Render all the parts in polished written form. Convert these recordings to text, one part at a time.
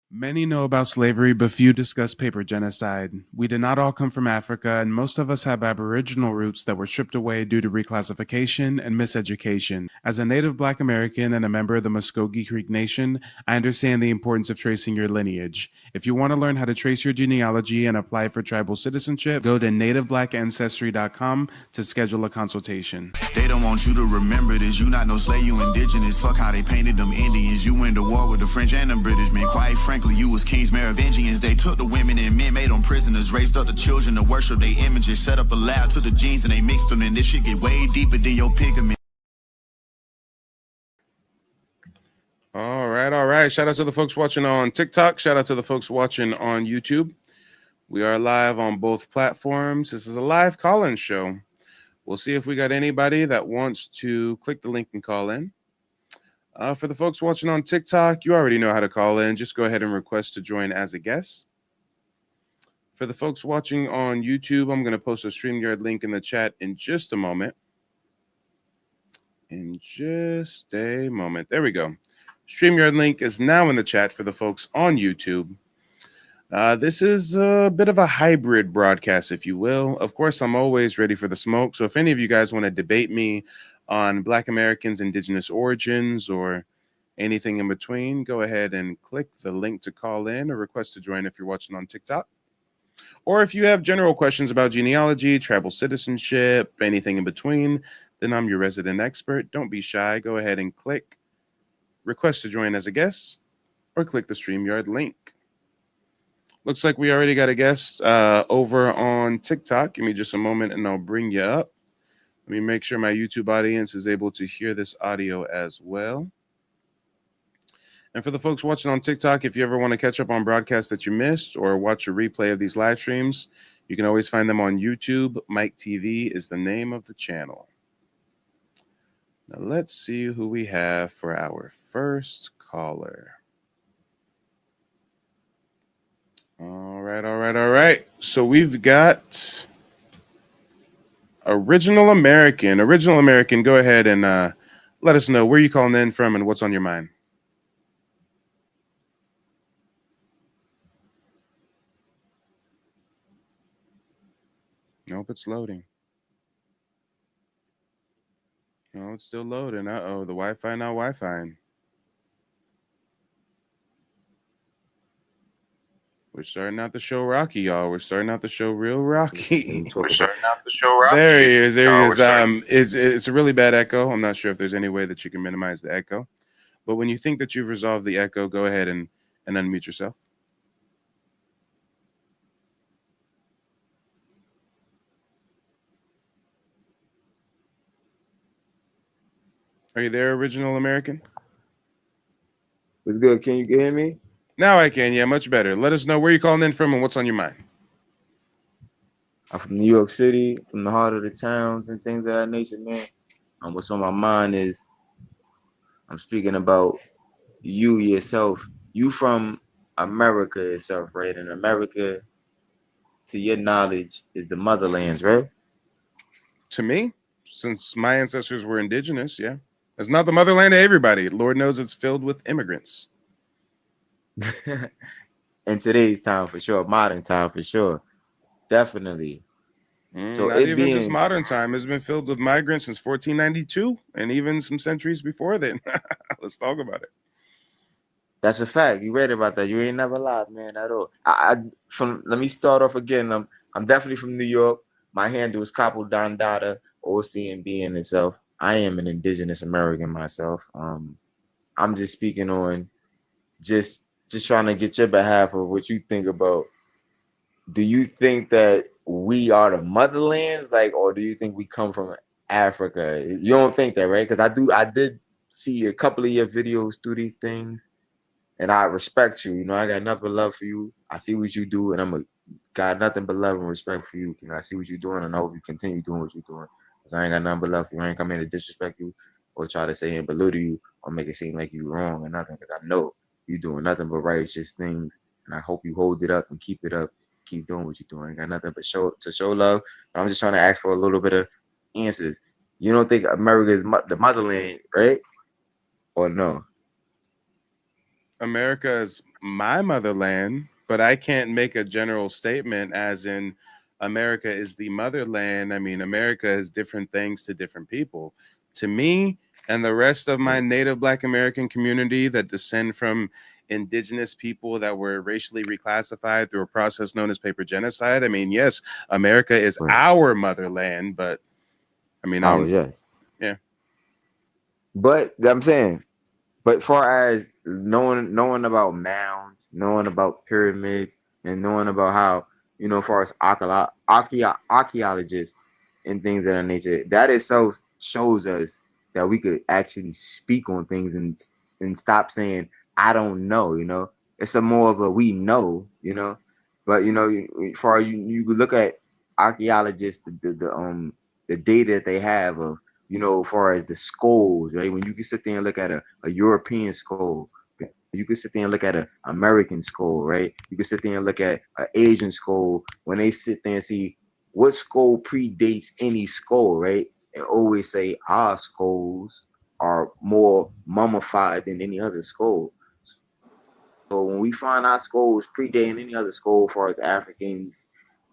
Many know about slavery, but few discuss paper genocide. We did not all come from Africa, and most of us have Aboriginal roots that were stripped away due to reclassification and miseducation. As a native Black American and a member of the Muskogee Creek Nation, I understand the importance of tracing your lineage. If you want to learn how to trace your genealogy and apply for tribal citizenship, go to nativeblackancestry.com to schedule a consultation. They don't want you to remember this. You not no slave, you indigenous. Fuck how they painted them Indians. You went to war with the French and the British, man. Quite frankly, you was kings, Merovingians. They took the women and men, made them prisoners, raised up the children to worship their images, set up a lab to the genes and they mixed them. And this shit get way deeper than your pigment. All right. Shout out to the folks watching on TikTok. Shout out to the folks watching on YouTube. We are live on both platforms. This is a live call-in show. We'll see if we got anybody that wants to click the link and call in. For the folks watching on TikTok, you already know how to call in. Just go ahead and request to join as a guest. For the folks watching on YouTube, I'm going to post a StreamYard link in the chat in just a moment. There we go. StreamYard link is now in the chat for the folks on YouTube. This is a bit of a hybrid broadcast, if you will. Of course, I'm always ready for the smoke. So if any of you guys want to debate me on Black Americans' indigenous origins or anything in between, go ahead and click the link to call in or request to join if you're watching on TikTok. Or if you have general questions about genealogy, tribal citizenship, anything in between, then I'm your resident expert. Don't be shy. Go ahead and click request to join as a guest or click the StreamYard link. Looks like we already got a guest over on TikTok. Give me just a moment and I'll bring you up. Let me make sure my YouTube audience is able to hear this audio as well. And for the folks watching on TikTok, if you ever want to catch up on broadcasts that you missed or watch a replay of these live streams, you can always find them on YouTube. Mike TV is the name of the channel. Now let's see who we have for our first caller. All right. So we've got Original American. Original American, go ahead and let us know where you calling in from and what's on your mind. Nope, it's loading. No, it's still loading. Uh-oh, the Wi-Fi not Wi-Fi. We're starting out the show rocky, y'all. We're starting out the show real rocky. There he is. It's a really bad echo. I'm not sure if there's any way that you can minimize the echo. But when you think that you've resolved the echo, go ahead and unmute yourself. Are you there, Original American? What's good? Can you hear me? Now I can. Yeah, much better. Let us know where you're calling in from and what's on your mind. I'm from New York City, from the heart of the towns and things of that nature, man. What's on my mind is I'm speaking about you yourself. You from America itself, right? And America, to your knowledge, is the motherlands, right? To me, since my ancestors were indigenous, yeah. It's not the motherland of everybody. Lord knows it's filled with immigrants. In today's time, for sure. Modern time, for sure. Definitely. So not even just modern time. It's been filled with migrants since 1492 and even some centuries before then. Let's talk about it. That's a fact. You read about that. You ain't never lied, man, at all. Let me start off again. I'm definitely from New York. My handle is Capo Don Dada, OCNB in itself. I am an indigenous American myself. I'm just speaking on just trying to get your behalf of what you think about. Do you think that we are the motherlands, or do you think we come from Africa? You don't think that, right? Because I did see a couple of your videos through these things, and I respect you. You know, I got nothing but love for you. I see what you do, and got nothing but love and respect for you. I see what you're doing, and I hope you continue doing what you're doing. Because I ain't got nothing but love for you. I ain't come here to disrespect you or try to say and belittle you or make it seem like you're wrong or nothing. Because I know you're doing nothing but righteous things, and I hope you hold it up and keep it up. Keep doing what you're doing. I ain't got nothing but show love. But I'm just trying to ask for a little bit of answers. You don't think America is the motherland, right? Or no? America is my motherland, but I can't make a general statement as in America is the motherland. I mean, America is different things to different people. To me and the rest of my native Black American community that descend from indigenous people that were racially reclassified through a process known as paper genocide. I mean, yes, America is Right. our motherland, but I mean, Ours, yes. yeah. But I'm saying, but far as knowing about mounds, knowing about pyramids, and knowing about how, far as archaeologists and things of that nature, that itself shows us that we could actually speak on things and stop saying I don't know. It's a more of a we know. But for you could look at archaeologists, the data that they have of, as far as the skulls, right? When you can sit there and look at a European skull, you can sit there and look at an American skull, right? You can sit there and look at an Asian skull. When they sit there and see what skull predates any skull, right? And always say our skulls are more mummified than any other skull. So when we find our skulls predating any other skull, as far as Africans,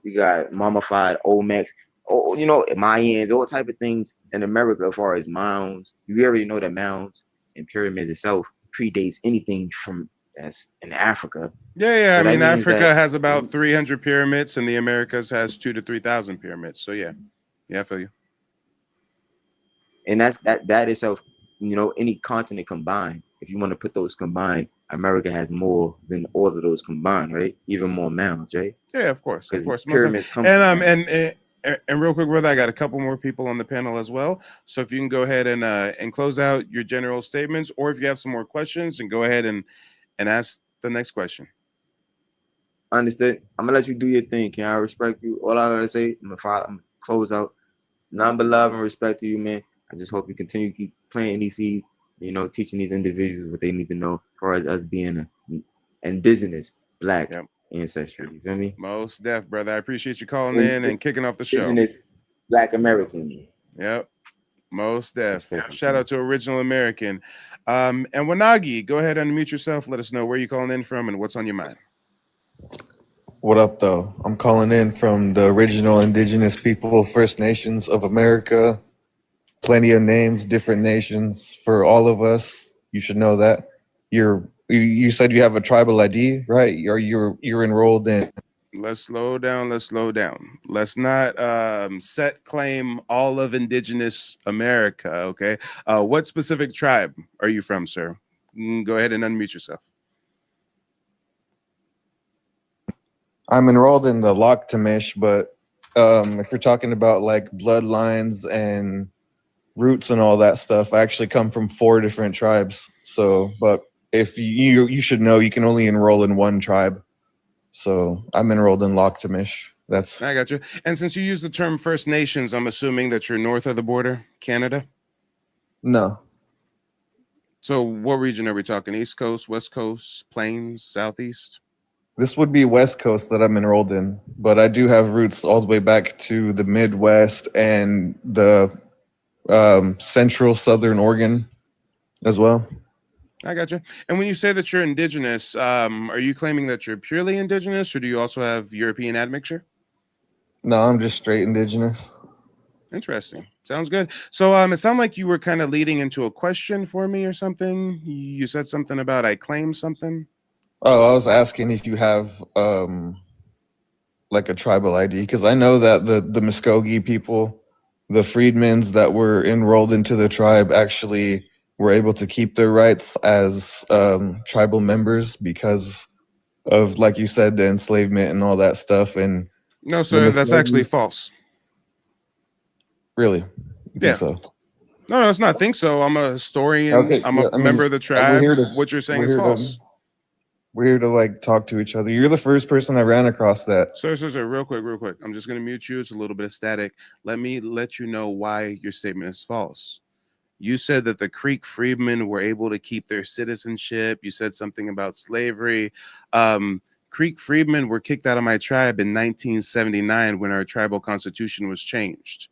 we got mummified Olmecs, Mayans, all type of things in America as far as mounds. You already know that mounds and pyramids itself predates anything from that's in Africa. Yeah. So I that mean, means Africa that, has about 300 pyramids, and the Americas has 2 to 3,000 pyramids. So yeah, I feel you. and that itself, any continent combined, if you want to put those combined, America has more than all of those combined, right? Even more mounds, right? Yeah, of course, Because most pyramids come and from mounds. and real quick, brother, I got a couple more people on the panel as well. So if you can go ahead and close out your general statements, or if you have some more questions, and go ahead and ask the next question. Understood. I'm gonna let you do your thing. Can I respect you? All I gotta say, I'm gonna close out. None but love and respect to you, man. I just hope you continue to keep planting these seeds, teaching these individuals what they need to know as far as us being an indigenous Black Yep, ancestry. You feel me? most def, brother. I appreciate you calling in and kicking off the show. Indigenous Black American. Yep, most def. Respect. Shout out to Original American. And Wanagi, go ahead and unmute yourself. Let us know where you're calling in from and what's on your mind. What up, though? I'm calling in from the original indigenous people, First Nations of America. Plenty of names, different nations for all of us. You should know that. You said you have a tribal ID, right? Or you're enrolled in. Let's slow down. Let's not set claim all of indigenous America. Okay. What specific tribe are you from, sir? Go ahead and unmute yourself. I'm enrolled in the Lochtamish, but if you're talking about like bloodlines and roots and all that stuff, I actually come from 4 different tribes. So, but if you should know, you can only enroll in one tribe. So I'm enrolled in Lochtamish. I got you. And since you use the term First Nations, I'm assuming that you're north of the border, Canada? No. So what region are we talking? East Coast, West Coast, Plains, Southeast? This would be West Coast that I'm enrolled in, but I do have roots all the way back to the Midwest and the central Southern Oregon as well. I got you. And when you say that you're indigenous, are you claiming that you're purely indigenous, or do you also have European admixture? No, I'm just straight indigenous. Interesting. Sounds good. So it sounded like you were kind of leading into a question for me or something. You said something about I claim something. Oh, I was asking if you have like a tribal ID, because I know that the Muskogee people, the freedmen's that were enrolled into the tribe, actually were able to keep their rights as tribal members because of, like you said, the enslavement and all that stuff. And no, sir, that's actually false. Really? You think so? No, it's not. I think so. I'm a historian. Okay, I'm a member of the tribe. What you're saying is false. We're here to like talk to each other. You're the first person I ran across that. Sir, real quick. I'm just going to mute you. It's a little bit of static. Let me let you know why your statement is false. You said that the Creek freedmen were able to keep their citizenship. You said something about slavery. Creek freedmen were kicked out of my tribe in 1979 when our tribal constitution was changed.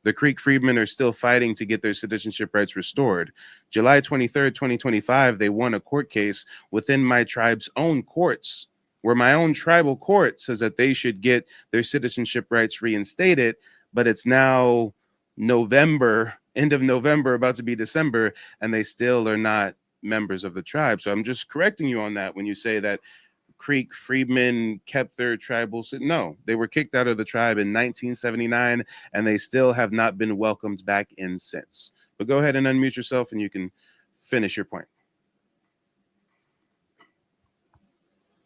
The Creek freedmen are still fighting to get their citizenship rights restored. July 23rd, 2025, they won a court case within my tribe's own courts, where my own tribal court says that they should get their citizenship rights reinstated, but it's now November, end of November, about to be December, and they still are not members of the tribe. So I'm just correcting you on that when you say that Creek freedmen kept their tribal. No, they were kicked out of the tribe in 1979, and they still have not been welcomed back in since. But go ahead and unmute yourself, and you can finish your point.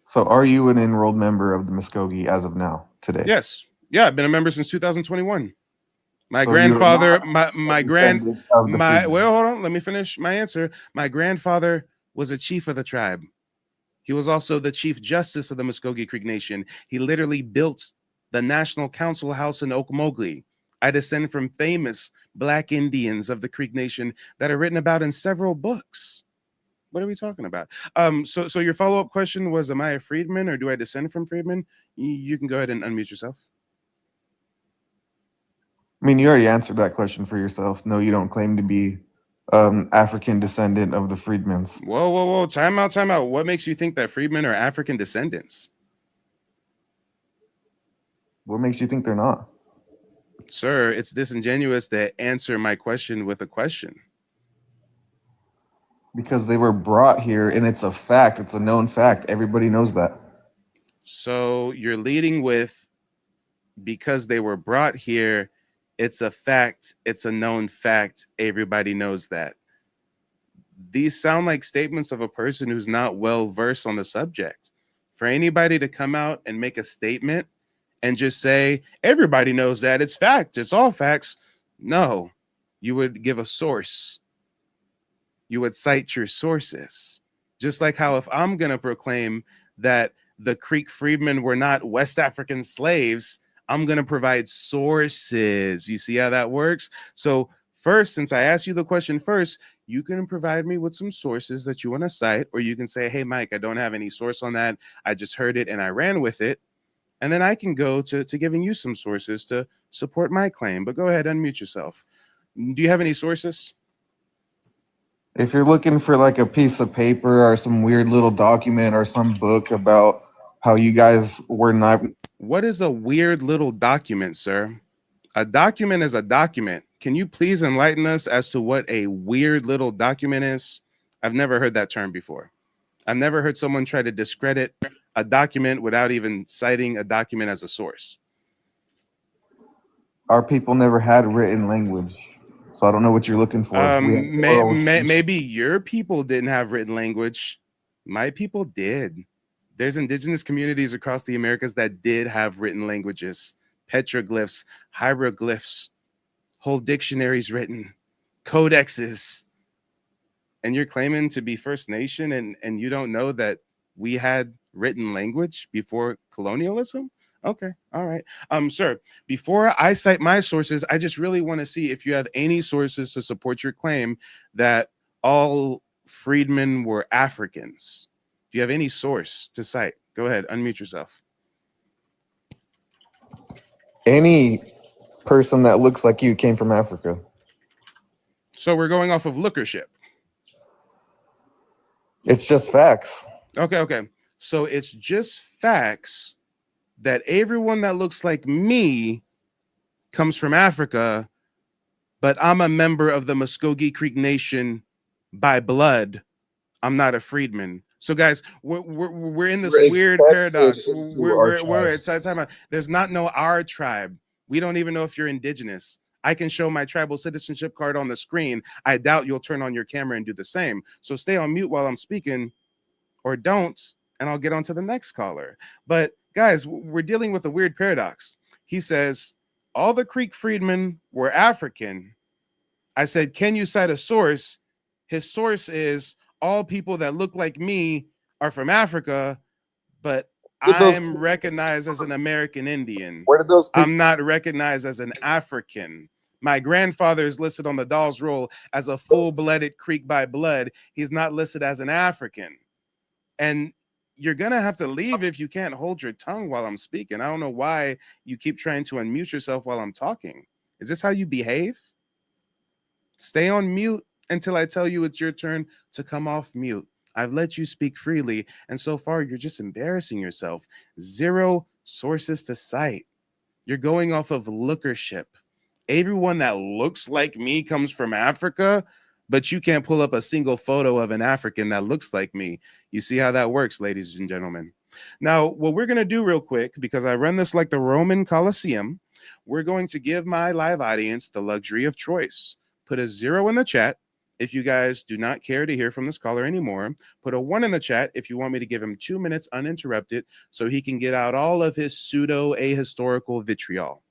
So are you an enrolled member of the Muskogee as of now, today? Yes. Yeah, I've been a member since 2021. My So grandfather, you're not my a grand, descendant of the my, freedmen. well, hold on, let me finish my answer. My grandfather was a chief of the tribe. He was also the Chief Justice of the Muskogee Creek Nation. He literally built the National Council House in Okmulgee. I descend from famous Black Indians of the Creek Nation that are written about in several books. What are we talking about? So your follow-up question was, am I a freedman or do I descend from freedmen? You can go ahead and unmute yourself. I mean, you already answered that question for yourself. No, you don't claim to be African descendant of the freedmen's. Whoa. Time out. What makes you think that freedmen are African descendants? What makes you think they're not? Sir, it's disingenuous to answer my question with a question. Because they were brought here, and it's a fact. It's a known fact. Everybody knows that. So you're leading with, because they were brought here, it's a fact, it's a known fact, everybody knows that. These sound like statements of a person who's not well versed on the subject. For anybody to come out and make a statement and just say, everybody knows that, it's fact, it's all facts. No, you would give a source. You would cite your sources. Just like how if I'm going to proclaim that the Creek freedmen were not West African slaves, I'm going to provide sources. You see how that works? So first, since I asked you the question first, you can provide me with some sources that you want to cite, or you can say, hey, Mike, I don't have any source on that. I just heard it and I ran with it. And then I can go to giving you some sources to support my claim. But go ahead, unmute yourself. Do you have any sources? If you're looking for like a piece of paper or some weird little document or some book about how you guys were not. What is a weird little document, sir? A document is a document. Can you please enlighten us as to what a weird little document is? I've never heard that term before. I've never heard someone try to discredit a document without even citing a document as a source. Our people never had written language. So I don't know what you're looking for. Maybe your people didn't have written language. My people did. There's indigenous communities across the Americas that did have written languages, petroglyphs, hieroglyphs, whole dictionaries written, codexes. And you're claiming to be First Nation and you don't know that we had written language before colonialism? Okay, all right. Sir, before I cite my sources, I just really want to see if you have any sources to support your claim that all freedmen were Africans. Do you have any source to cite? Go ahead, unmute yourself. Any person that looks like you came from Africa. So we're going off of lookership. It's just facts. Okay. So it's just facts that everyone that looks like me comes from Africa, but I'm a member of the Muskogee Creek Nation by blood. I'm not a freedman. So guys, we're in this weird paradox. We're at time out. There's not no our tribe. We don't even know if you're indigenous. I can show my tribal citizenship card on the screen. I doubt you'll turn on your camera and do the same. So stay on mute while I'm speaking, or don't, and I'll get on to the next caller. But guys, we're dealing with a weird paradox. He says, all the Creek freedmen were African. I said, can you cite a source? His source is, all people that look like me are from Africa, but I'm recognized as an American Indian. Where did those people? I'm not recognized as an African. My grandfather is listed on the Dawes Roll as a full-blooded Creek by blood. He's not listed as an African. And you're going to have to leave if you can't hold your tongue while I'm speaking. I don't know why you keep trying to unmute yourself while I'm talking. Is this how you behave? Stay on mute until I tell you it's your turn to come off mute. I've let you speak freely, and so far you're just embarrassing yourself. Zero sources to cite. You're going off of lookership. Everyone that looks like me comes from Africa, but you can't pull up a single photo of an African that looks like me. You see how that works, ladies and gentlemen. Now, what we're going to do real quick, because I run this like the Roman Colosseum, we're going to give my live audience the luxury of choice. Put a 0 in the chat if you guys do not care to hear from this caller anymore. Put a 1 in the chat if you want me to give him 2 minutes uninterrupted so he can get out all of his pseudo ahistorical vitriol.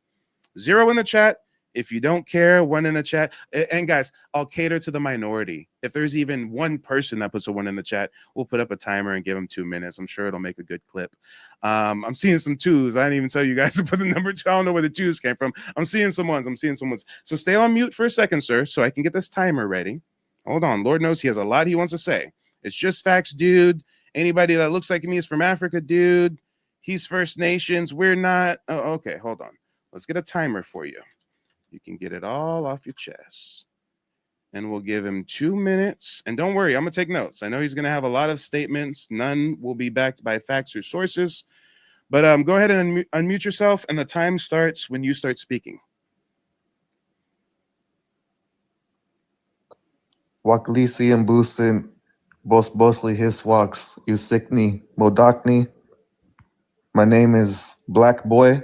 0 in the chat if you don't care. 1 in the chat. And guys, I'll cater to the minority. If there's even one person that puts a 1 in the chat, we'll put up a timer and give him 2 minutes. I'm sure it'll make a good clip. I'm seeing some 2s. I didn't even tell you guys to put the number 2. I don't know where the 2s came from. I'm seeing some 1s. So stay on mute for a second, sir, so I can get this timer ready. Hold on. Lord knows he has a lot he wants to say. It's just facts, dude. Anybody that looks like me is from Africa, dude. He's First Nations. We're not. Oh, okay. Hold on. Let's get a timer for you. You can get it all off your chest. And we'll give him 2 minutes. And don't worry, I'm going to take notes. I know he's going to have a lot of statements. None will be backed by facts or sources. But go ahead and unmute yourself, and the time starts when you start speaking. Waklisi and Busin, Bosli Hiswaks, Usikni, Modakni. My name is Black Boy.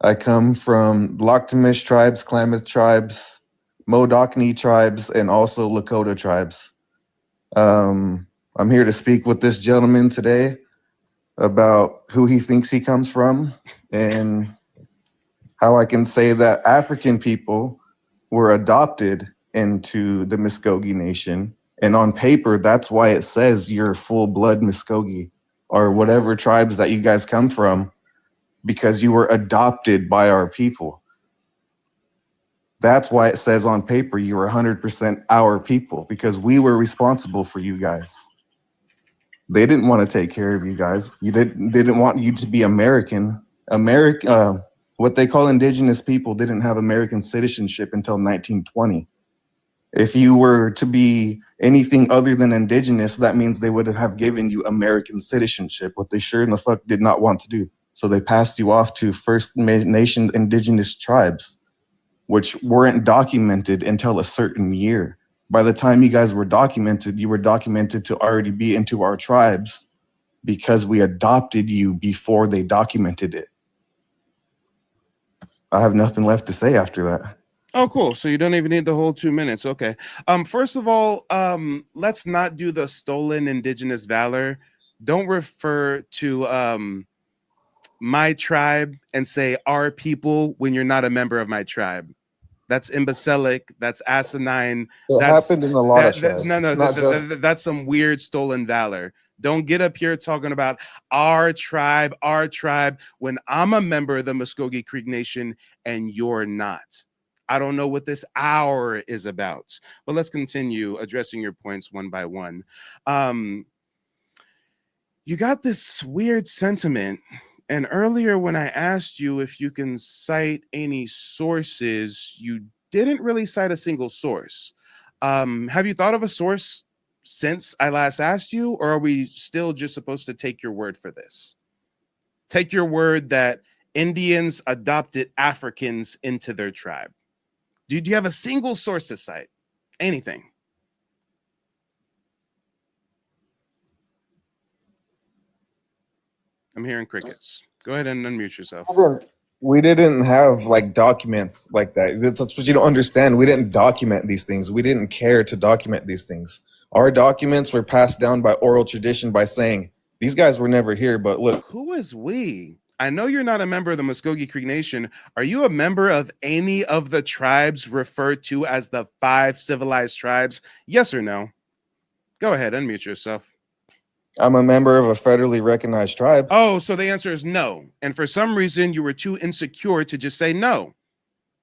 I come from Loktamish tribes, Klamath tribes, Modakni tribes, and also Lakota tribes. I'm here to speak with this gentleman today about who he thinks he comes from and how I can say that African people were adopted into the Muskogee Nation. And on paper, that's why it says you're full-blood Muskogee or whatever tribes that you guys come from, because you were adopted by our people. That's why it says on paper you were 100% our people, because we were responsible for you guys. They didn't want to take care of you guys. They didn't want you to be American. What they call indigenous people didn't have American citizenship until 1920. If you were to be anything other than indigenous, that means they would have given you American citizenship, what they sure in the fuck did not want to do. So they passed you off to First Nation indigenous tribes, which weren't documented until a certain year. By the time you guys were documented, you were documented to already be into our tribes because we adopted you before they documented it. I have nothing left to say after that. Oh, cool. So you don't even need the whole 2 minutes. Okay. First of all, let's not do the stolen indigenous valor. Don't refer to my tribe and say our people when you're not a member of my tribe. That's imbecilic. That's asinine. It That's happened in a lot of tribes. That's some weird stolen valor. Don't get up here talking about our tribe, when I'm a member of the Muskogee Creek Nation and you're not. I don't know what this hour is about, but let's continue addressing your points one by one. You got this weird sentiment. And earlier when I asked you if you can cite any sources, you didn't really cite a single source. Have you thought of a source since I last asked you, or are we still just supposed to take your word for this? Take your word that Indians adopted Africans into their tribe. Do you have a single source to cite? Anything? I'm hearing crickets. Go ahead and unmute yourself. We didn't have like documents like that. That's what you don't understand. We didn't document these things. We didn't care to document these things. Our documents were passed down by oral tradition by saying, these guys were never here, but look. Who is we? I know you're not a member of the Muskogee Creek Nation. Are you a member of any of the tribes referred to as the 5 civilized tribes? Yes or no? Go ahead, unmute yourself. I'm a member of a federally recognized tribe. Oh, so the answer is no. And for some reason, you were too insecure to just say no.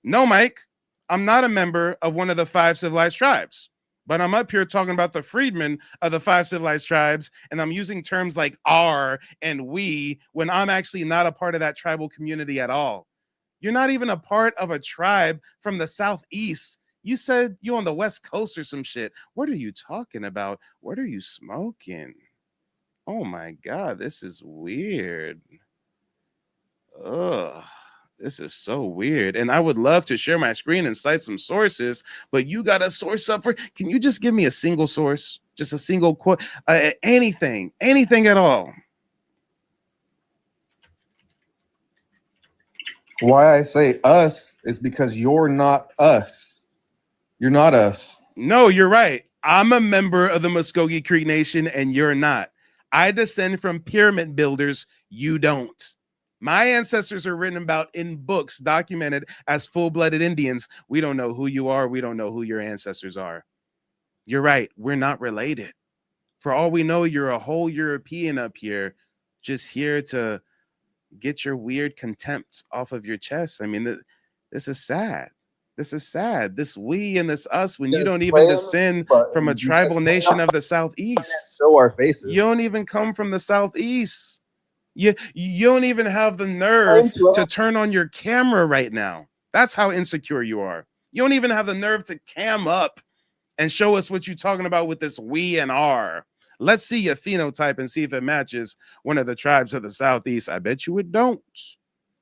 No, Mike, I'm not a member of one of the 5 civilized tribes. But I'm up here talking about the freedmen of the 5 civilized tribes, and I'm using terms like our and we when I'm actually not a part of that tribal community at all. You're not even a part of a tribe from the Southeast. You said you on the West Coast or some shit. What are you talking about? What are you smoking? Oh my God, this is weird. Ugh, this is so weird. And I would love to share my screen and cite some sources, but you got a source up for. Can you just give me a single source? Just a single quote? Anything at all. Why I say us is because you're not us. You're not us. No, you're right. I'm a member of the Muskogee Creek Nation, and you're not. I descend from pyramid builders. You don't. My ancestors are written about in books, documented as full-blooded Indians. We don't know who you are. We don't know who your ancestors are. You're right. We're not related. For all we know, you're a whole European up here, just here to get your weird contempt off of your chest. I mean, this is sad. This is sad. This we and this us, when you don't even descend from a tribal nation of the Southeast. Show our faces. You don't even come from the Southeast. You don't even have the nerve to turn on your camera right now. That's how insecure you are. You don't even have the nerve to cam up and show us what you're talking about with this we and our. Let's see your phenotype and see if it matches one of the tribes of the Southeast. I bet you it don't.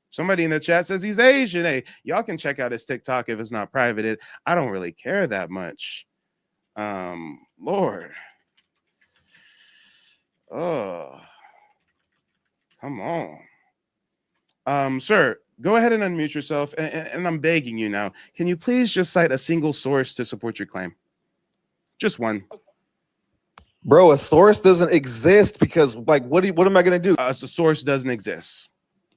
Somebody in the chat says he's Asian. Hey, y'all can check out his TikTok if it's not privated. I don't really care that much. Lord. Oh, come on. Sir, go ahead and unmute yourself. And I'm begging you now. Can you please just cite a single source to support your claim? Just one. Bro, a source doesn't exist because, like, what am I going to do? A source doesn't exist.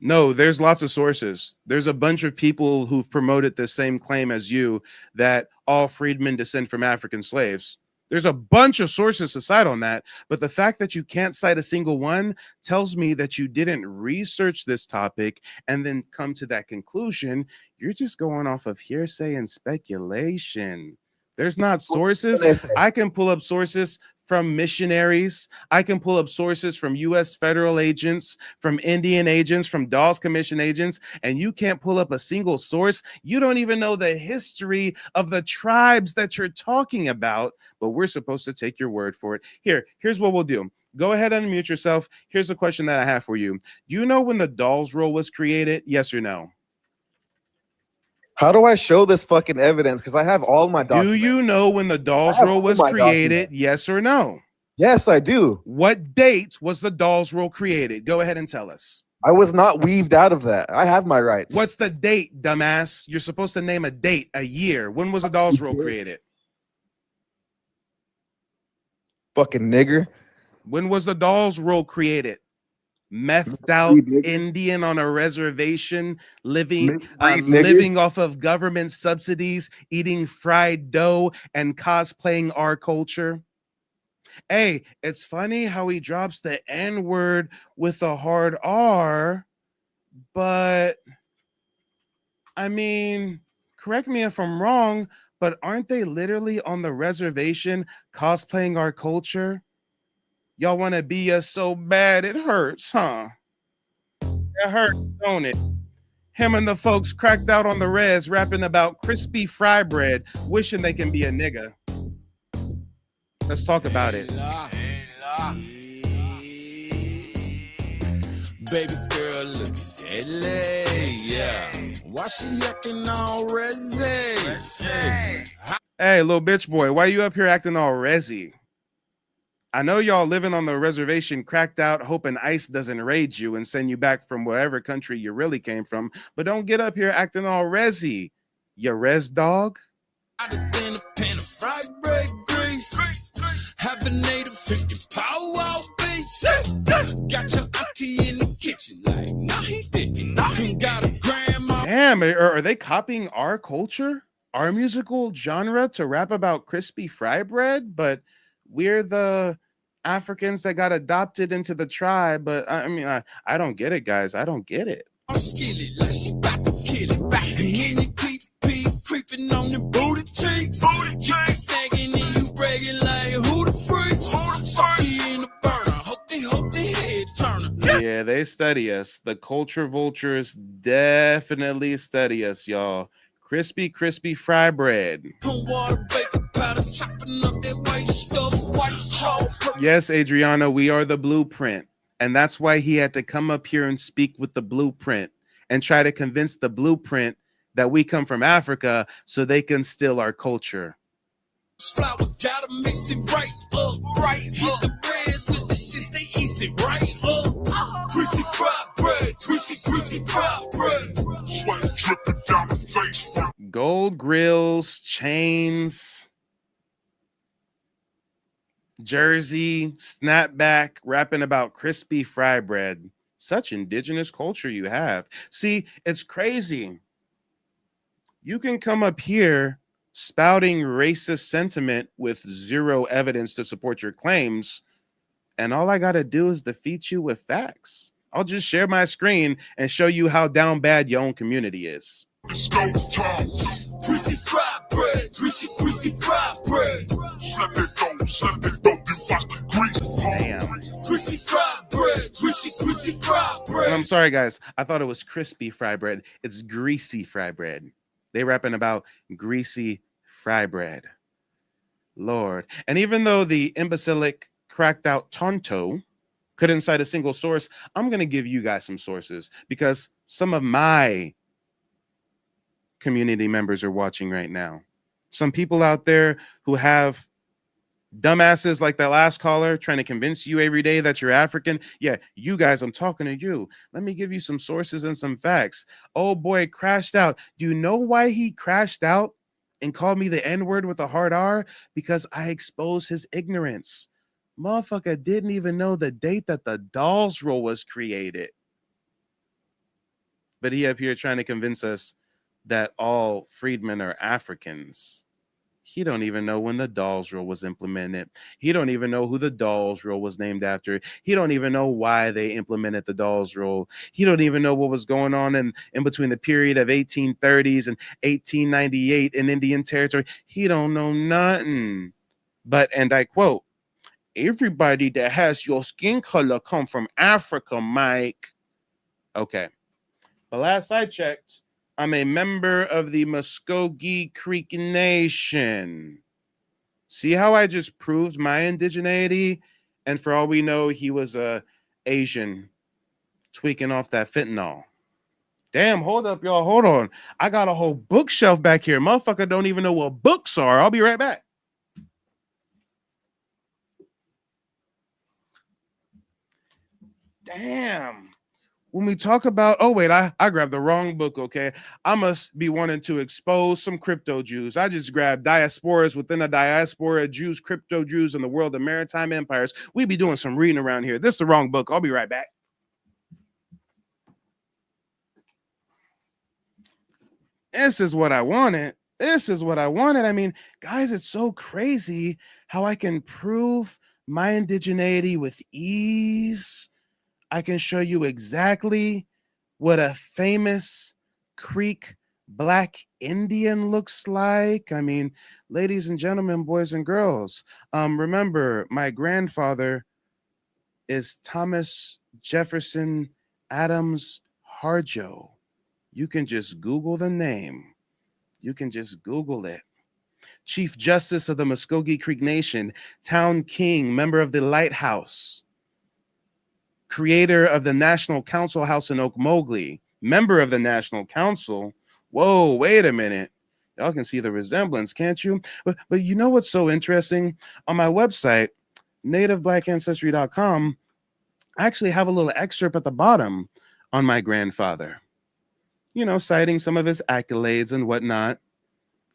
No, there's lots of sources. There's a bunch of people who've promoted the same claim as you, that all freedmen descend from African slaves. There's a bunch of sources to cite on that, but the fact that you can't cite a single one tells me that you didn't research this topic and then come to that conclusion. You're just going off of hearsay and speculation. There's not sources. I can pull up sources from missionaries. I can pull up sources from U.S. federal agents, from Indian agents, from Dawes Commission agents, and you can't pull up a single source. You don't even know the history of the tribes that you're talking about, but we're supposed to take your word for it. Here's what we'll do. Go ahead and unmute yourself. Here's a question that I have for you. Do you know when the Dawes Roll was created? Yes or no? How do I show this fucking evidence? Because I have all my documents. Do you know when the Dawes Roll was created? Yes or no? Yes, I do. What date was the Dawes Roll created? Go ahead and tell us. I was not weaved out of that. I have my rights. What's the date, dumbass? You're supposed to name a date, a year. When was the Dawes Roll created? Fucking nigger. When was the Dawes Roll created? Methed out Indian on a reservation, living off of government subsidies, eating fried dough and cosplaying our culture. Hey, it's funny how he drops the N-word with a hard R, but I mean, correct me if I'm wrong, but aren't they literally on the reservation cosplaying our culture? Y'all want to be us so bad it hurts, huh? It hurts, don't it? Him and the folks cracked out on the res rapping about crispy fry bread, wishing they can be a nigga. Let's talk about it. Baby girl, look at that leg, yeah. Why she acting all resi? Hey, little bitch boy, why you up here acting all resi? I know y'all living on the reservation cracked out, hoping ICE doesn't raid you and send you back from wherever country you really came from, but don't get up here acting all resi, you res dog. I'd have been a pan of fried bread grease. Have a native drinking power beats. Got your auntie in the kitchen like, nah, he didn't. Got a grandma. Damn, are they copying our culture, our musical genre to rap about crispy fry bread? But we're the Africans that got adopted into the tribe. But I mean, I don't get it, guys. I don't get it. I'm skillet like she about to kill it. And you keep creeping on the booty cheeks. You snagging and you bragging like who the freaks? Sophie in the burner. Hope they head Turner. Yeah, they study us. The culture vultures definitely study us, y'all. Crispy, crispy fry bread. Water, baking powder, chopping up that white stuff, white salt. Yes, Adriana, we are the blueprint. And that's why he had to come up here and speak with the blueprint and try to convince the blueprint that we come from Africa so they can steal our culture. Flour, gotta mix it right up, right. Hit the breads with the shit, stay easy, right up. Greasy fried bread, greasy fried bread. Sweat dripping down the face. Gold grills, chains, jersey, snapback, rapping about crispy fry bread. Such indigenous culture you have. See, it's crazy. You can come up here spouting racist sentiment with zero evidence to support your claims, and all I got to do is defeat you with facts. I'll just share my screen and show you how down bad your own community is. Greasy fried bread, greasy fried bread. Damn. Greasy fried bread, greasy fried bread. And I'm sorry, guys. I thought it was crispy fry bread. It's greasy fry bread. They rapping about greasy fry bread. Lord. And even though the imbecilic cracked out Tonto couldn't cite a single source, I'm going to give you guys some sources because some of my community members are watching right now. Some people out there who have dumbasses like that last caller trying to convince you every day that you're African. Yeah, you guys, I'm talking to you. Let me give you some sources and some facts. Oh boy, crashed out. Do you know why he crashed out and called me the N-word with a hard R? Because I exposed his ignorance. Motherfucker didn't even know the date that the Dolls Roll was created. But he up here trying to convince us that all freedmen are Africans. He don't even know when the Dolls Roll was implemented. He don't even know who the Dolls Roll was named after. He don't even know why they implemented the Dolls Roll. He don't even know what was going on in between the period of 1830s and 1898 in Indian Territory. He don't know nothing. But, and I quote, everybody that has your skin color come from Africa, Mike. Okay. The last I checked, I'm a member of the Muskogee Creek Nation. See how I just proved my indigeneity? And for all we know, he was a Asian tweaking off that fentanyl. Damn, hold up, y'all. Hold on. I got a whole bookshelf back here. Motherfucker don't even know what books are. I'll be right back. Damn. When we talk about, oh wait, I grabbed the wrong book, okay? I must be wanting to expose some crypto Jews. I just grabbed diasporas within a diaspora, Jews, crypto Jews in the world of maritime empires. We be doing some reading around here. This is the wrong book. I'll be right back. This is what I wanted. This is what I wanted. I mean, guys, it's so crazy how I can prove my indigeneity with ease. I can show you exactly what a famous Creek Black Indian looks like. I mean, ladies and gentlemen, boys and girls, remember my grandfather is Thomas Jefferson Adams Harjo. You can just Google the name. You can just Google it. Chief Justice of the Muskogee Creek Nation, Town King, member of the Lighthouse, creator of the National Council House in Okmulgee, member of the National Council. Whoa, wait a minute. Y'all can see the resemblance, can't you? But you know what's so interesting? On my website, nativeblackancestry.com, I actually have a little excerpt at the bottom on my grandfather. You know, citing some of his accolades and whatnot.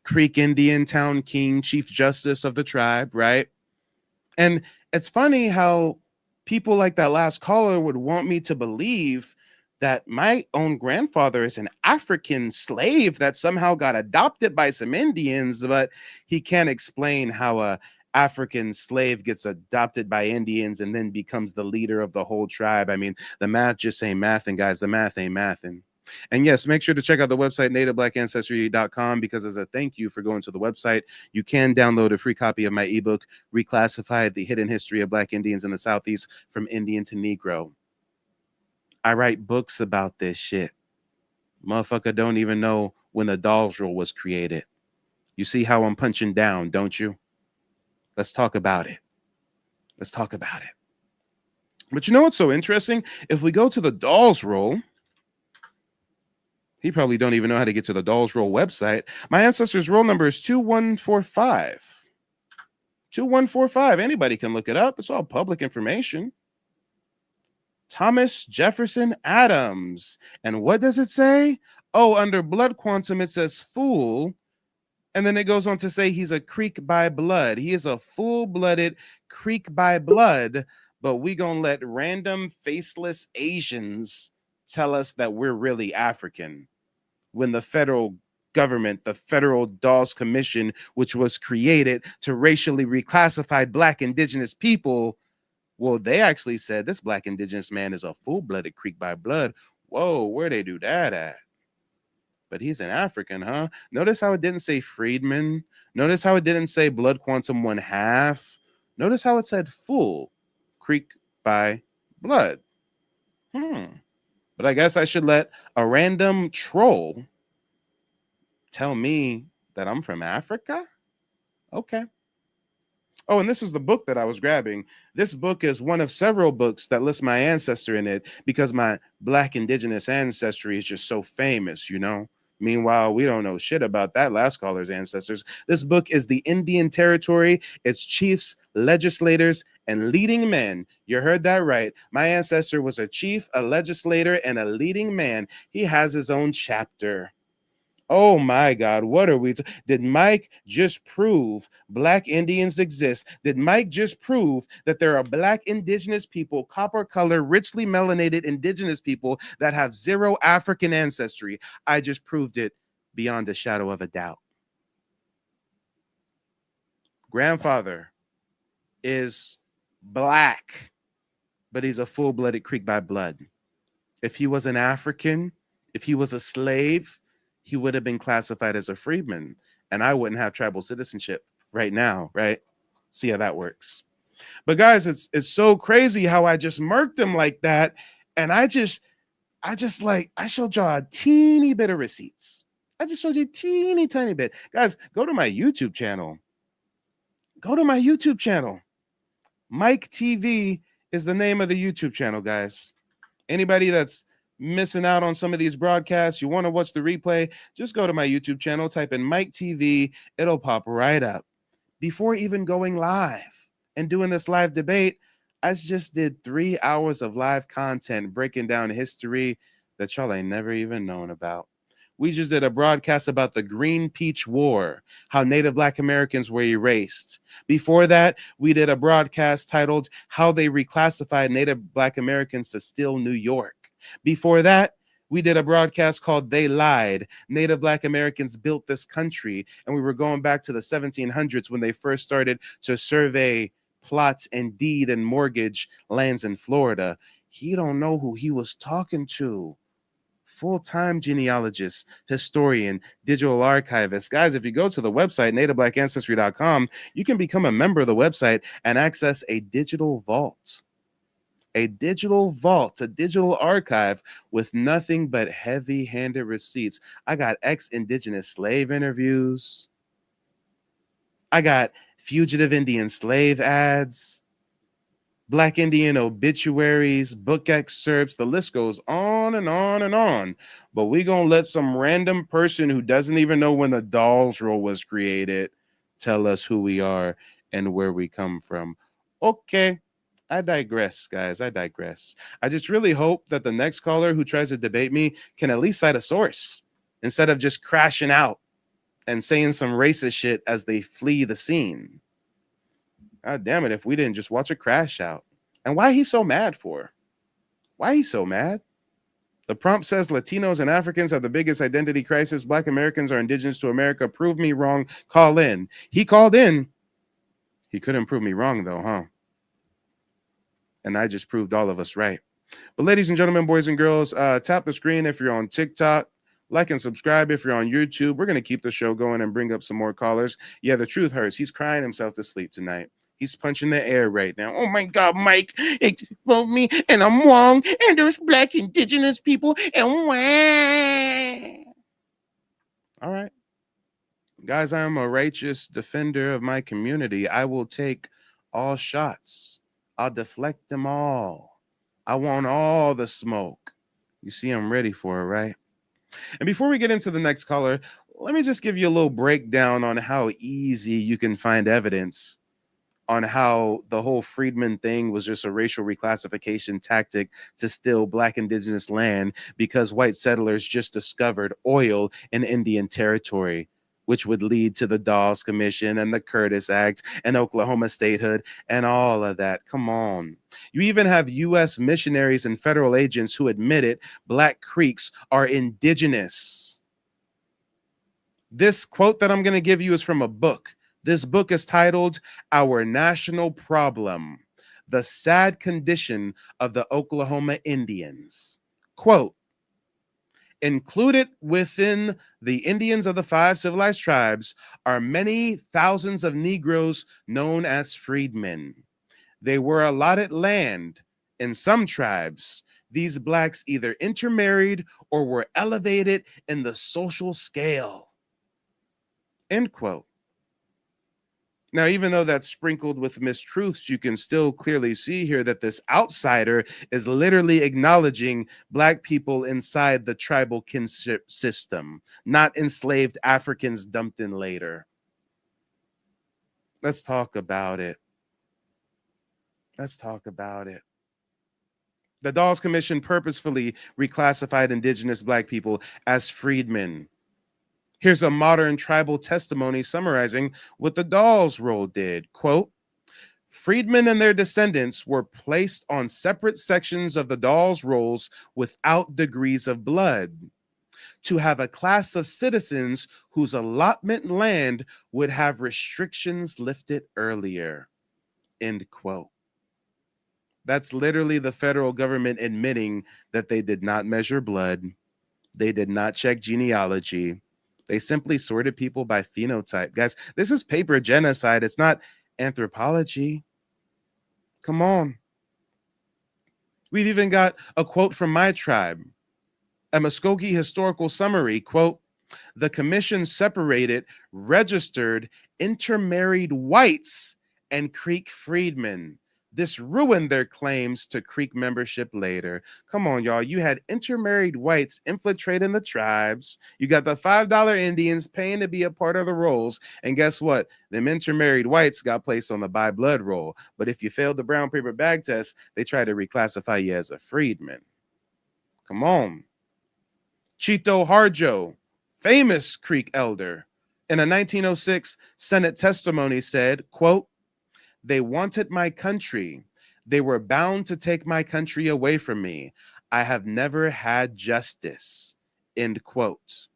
Creek Indian, Town King, Chief Justice of the tribe, right? And it's funny how people like that last caller would want me to believe that my own grandfather is an African slave that somehow got adopted by some Indians, but he can't explain how a African slave gets adopted by Indians and then becomes the leader of the whole tribe. I mean, the math just ain't mathing, guys. The math ain't mathing. And yes, make sure to check out the website, nativeblackancestry.com, because as a thank you for going to the website, you can download a free copy of my ebook, Reclassified: The Hidden History of Black Indians in the Southeast from Indian to Negro. I write books about this shit. Motherfucker don't even know when the Dolls Rule was created. You see how I'm punching down, don't you? Let's talk about it. Let's talk about it. But you know what's so interesting? If we go to the Dolls Roll, he probably don't even know how to get to the Dolls Roll website. My ancestors' roll number is 2145. 2145. Anybody can look it up. It's all public information. Thomas Jefferson Adams. And what does it say? Oh, under blood quantum, it says fool. And then it goes on to say he's a Creek by blood. He is a full-blooded Creek by blood, but we gonna let random faceless Asians tell us that we're really African when the federal government, the Federal Dolls Commission, which was created to racially reclassify Black Indigenous people, well, they actually said this Black Indigenous man is a full-blooded Creek by blood. Whoa, where they do that at? But he's an African, huh? Notice how it didn't say freedman. Notice how it didn't say blood quantum 1/2. Notice how it said full Creek by blood. But I guess I should let a random troll tell me that I'm from Africa? Okay. Oh, and this is the book that I was grabbing. This book is one of several books that lists my ancestor in it because my Black Indigenous ancestry is just so famous, you know? Meanwhile, we don't know shit about that last caller's ancestors. This book is the Indian Territory, its chiefs, legislators, and leading men. You heard that right. My ancestor was a chief, a legislator, and a leading man. He has his own chapter. Oh my God, what are we? Did Mike just prove Black Indians exist? Did Mike just prove that there are Black Indigenous people, copper color, richly melanated Indigenous people that have zero African ancestry? I just proved it beyond a shadow of a doubt. Grandfather is Black, but he's a full-blooded Creek by blood. If he was an African, if he was a slave, he would have been classified as a freedman, and I wouldn't have tribal citizenship right now, right? See how that works. But guys, it's so crazy how I just murked him like that, and I showed y'all a teeny bit of receipts. I just showed you a teeny tiny bit. Guys, go to my YouTube channel. Go to my YouTube channel. Mike TV is the name of the YouTube channel, guys. Anybody that's missing out on some of these broadcasts, you want to watch the replay, just go to my YouTube channel, type in Mike TV, it'll pop right up. Before even going live and doing this live debate, I just did 3 hours of live content breaking down history that y'all ain't never even known about. We just did a broadcast about the Green Peach War, how Native Black Americans were erased. Before that, we did a broadcast titled How They Reclassified Native Black Americans to Steal New York. Before that, we did a broadcast called They Lied. Native Black Americans built this country, and we were going back to the 1700s when they first started to survey, plot, and deed and mortgage lands in Florida. He don't know who he was talking to. Full-time genealogist, historian, digital archivist. Guys, if you go to the website, nativeblackancestry.com, you can become a member of the website and access a digital vault. A digital vault, a digital archive with nothing but heavy-handed receipts. I got ex-Indigenous slave interviews. I got fugitive Indian slave ads, Black Indian obituaries, book excerpts. The list goes on and on and on. But we're going to let some random person who doesn't even know when the Dolls Roll was created tell us who we are and where we come from. Okay. I digress, guys. I digress. I just really hope that the next caller who tries to debate me can at least cite a source instead of just crashing out and saying some racist shit as they flee the scene. God damn it, if we didn't just watch a crash out. And why he's so mad for? Why he's so mad? The prompt says Latinos and Africans have the biggest identity crisis. Black Americans are indigenous to America. Prove me wrong. Call in. He called in. He couldn't prove me wrong, though, huh? And I just proved all of us right. But ladies and gentlemen, boys and girls, tap the screen if you're on TikTok. Like and subscribe if you're on YouTube. We're going to keep the show going and bring up some more callers. Yeah, the truth hurts. He's crying himself to sleep tonight. He's punching the air right now. Oh my God, Mike, it told me, and I'm wrong, and there's black indigenous people, and wah. All right. Guys, I am a righteous defender of my community. I will take all shots. I'll deflect them all. I want all the smoke. You see, I'm ready for it, right? And before we get into the next caller, let me just give you a little breakdown on how easy you can find evidence on how the whole freedmen thing was just a racial reclassification tactic to steal black indigenous land because white settlers just discovered oil in Indian territory, which would lead to the Dawes Commission and the Curtis Act and Oklahoma statehood and all of that. Come on. You even have U.S. missionaries and federal agents who admitted Black Creeks are indigenous. This quote that I'm going to give you is from a book. This book is titled Our National Problem, The Sad Condition of the Oklahoma Indians. Quote, included within the Indians of the 5 civilized tribes are many thousands of Negroes known as freedmen. They were allotted land. In some tribes, these blacks either intermarried or were elevated in the social scale. End quote. Now, even though that's sprinkled with mistruths, you can still clearly see here that this outsider is literally acknowledging black people inside the tribal kinship system, not enslaved Africans dumped in later. Let's talk about it. Let's talk about it. The Dawes Commission purposefully reclassified indigenous black people as freedmen. Here's a modern tribal testimony summarizing what the Dawes roll did. Quote, freedmen and their descendants were placed on separate sections of the Dawes rolls without degrees of blood to have a class of citizens whose allotment land would have restrictions lifted earlier. End quote. That's literally the federal government admitting that they did not measure blood. They did not check genealogy. They simply sorted people by phenotype. Guys, this is paper genocide. It's not anthropology. Come on. We've even got a quote from my tribe, a Muskogee historical summary. Quote, the commission separated registered intermarried whites and Creek freedmen. This ruined their claims to Creek membership later. Come on, y'all. You had intermarried whites infiltrating the tribes. You got the $5 Indians paying to be a part of the rolls. And guess what? Them intermarried whites got placed on the by blood roll. But if you failed the brown paper bag test, they tried to reclassify you as a freedman. Come on. Chito Harjo, famous Creek elder, in a 1906 Senate testimony said, quote, they wanted my country. They were bound to take my country away from me. I have never had justice. End quote.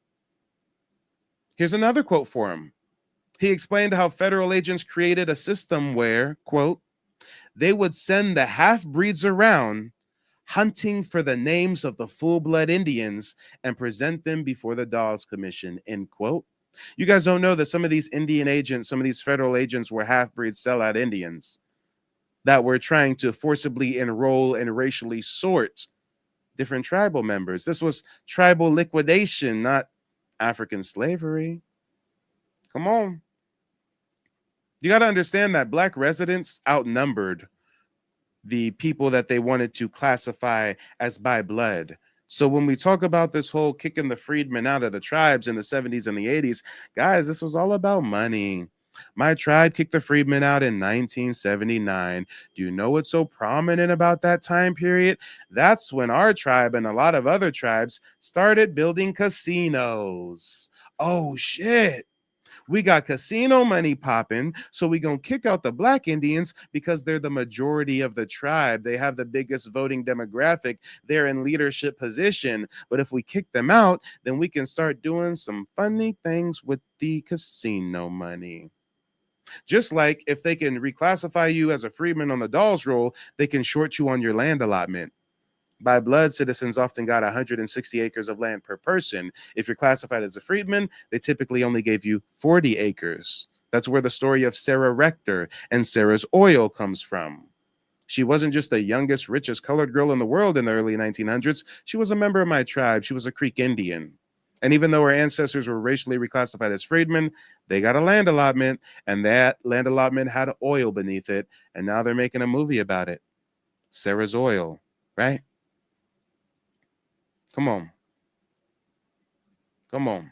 Here's another quote for him. He explained how federal agents created a system where, quote, they would send the half-breeds around hunting for the names of the full-blood Indians and present them before the Dawes Commission, end quote. You guys don't know that some of these Indian agents, some of these federal agents were half-breed sellout Indians that were trying to forcibly enroll and racially sort different tribal members. This was tribal liquidation, not African slavery. Come on. You got to understand that black residents outnumbered the people that they wanted to classify as by blood. So when we talk about this whole kicking the freedmen out of the tribes in the 70s and the 80s, guys, this was all about money. My tribe kicked the freedmen out in 1979. Do you know what's so prominent about that time period? That's when our tribe and a lot of other tribes started building casinos. Oh, shit. We got casino money popping, so we gonna kick out the black Indians because they're the majority of the tribe. They have the biggest voting demographic. They're in leadership position. But if we kick them out, then we can start doing some funny things with the casino money. Just like if they can reclassify you as a freedman on the Dawes roll, they can short you on your land allotment. By blood, citizens often got 160 acres of land per person. If you're classified as a freedman, they typically only gave you 40 acres. That's where the story of Sarah Rector and Sarah's oil comes from. She wasn't just the youngest, richest colored girl in the world in the early 1900s. She was a member of my tribe. She was a Creek Indian. And even though her ancestors were racially reclassified as freedmen, they got a land allotment, and that land allotment had oil beneath it. And now they're making a movie about it. Sarah's oil, right? Come on. Come on.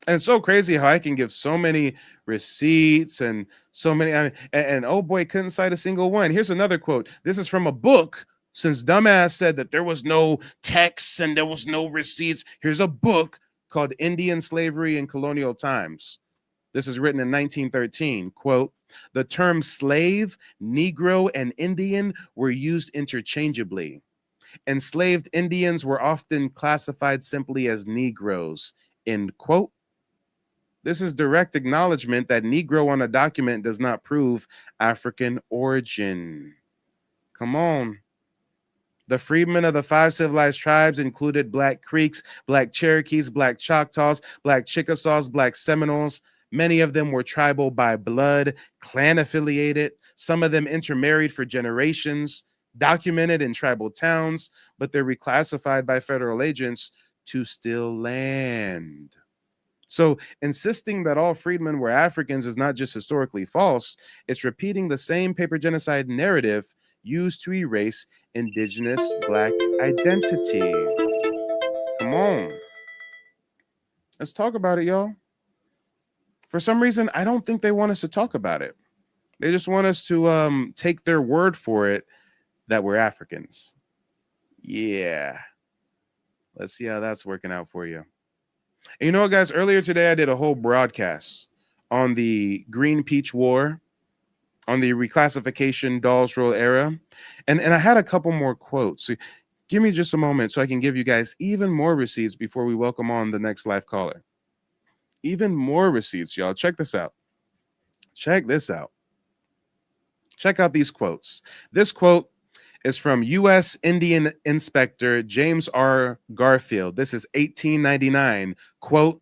And it's so crazy how I can give so many receipts and so many, and oh boy, couldn't cite a single one. Here's another quote. This is from a book. Since Dumbass said that there was no texts and there was no receipts, here's a book called Indian Slavery in Colonial Times. This is written in 1913. Quote, the terms slave, Negro, and Indian were used interchangeably. Enslaved Indians were often classified simply as Negroes. End quote. This is direct acknowledgement that Negro on a document does not prove African origin. Come on. The freedmen of the 5 civilized tribes included Black Creeks, Black Cherokees, Black Choctaws, Black Chickasaws, Black Seminoles. Many of them were tribal by blood, clan affiliated. Some of them intermarried for generations, documented in tribal towns, but they're reclassified by federal agents to steal land. So insisting that all freedmen were Africans is not just historically false, it's repeating the same paper genocide narrative used to erase indigenous Black identity. Come on. Let's talk about it, y'all. For some reason, I don't think they want us to talk about it. They just want us to take their word for it that we're Africans. Yeah. Let's see how that's working out for you. And you know what, guys? Earlier today, I did a whole broadcast on the Green Peach War, on the reclassification Dawes Roll era. And I had a couple more quotes. So give me just a moment so I can give you guys even more receipts before we welcome on the next live caller. Even more receipts, y'all. Check this out. Check this out. Check out these quotes. This quote is from U.S. Indian Inspector James R. Garfield. This is 1899. Quote,